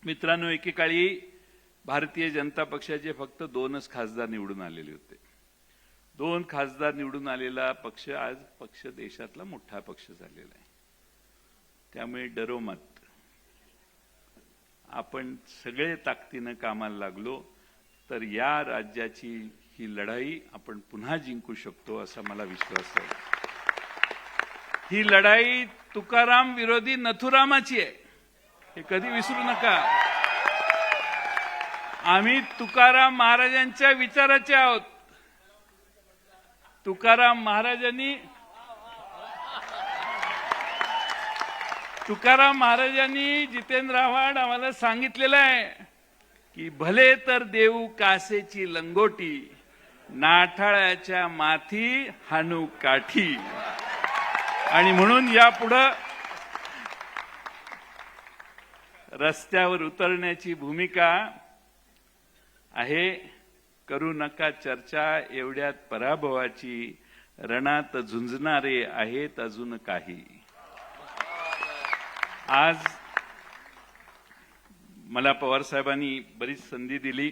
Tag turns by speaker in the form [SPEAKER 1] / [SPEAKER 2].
[SPEAKER 1] मित्रांनो, एकेकाळी भारतीय जनता पक्षाचे फक्त 2च खासदार निवडून आलेले होते. 2 खासदार निवडून आलेला पक्ष आज पक्ष देशातला मोठा पक्ष झालेला आहे. त्यामुळे डरो मत. आपण सगळे ताकदीने कामाला लागलो तर या राज्याची ही लढाई आपण पुन्हा जिंकू शकतो असा मला विश्वास आहे. ही लढाई तुकाराम विरोधी नथुरामाची आहे, हे कधी विसरू नका. आम्ही तुकाराम महाराजांच्या विचाराचे आहोत. तुकाराम महाराजांनी जितेंद्र आव्हाड आम्हाला सांगितलेलं आहे की भले तर देऊ कासेची लंगोटी, नाठाळ्याच्या माथी हाणू काठी. आणि म्हणून यापुढे रस्त्यावर उतरण्याची भूमिका आहे. करू नका चर्चा एवढ्यात पराभवाची, रणात झुंजणारे आहेत अजून काही. आज मला पवार साहेबांनी बरीच संधी दिली.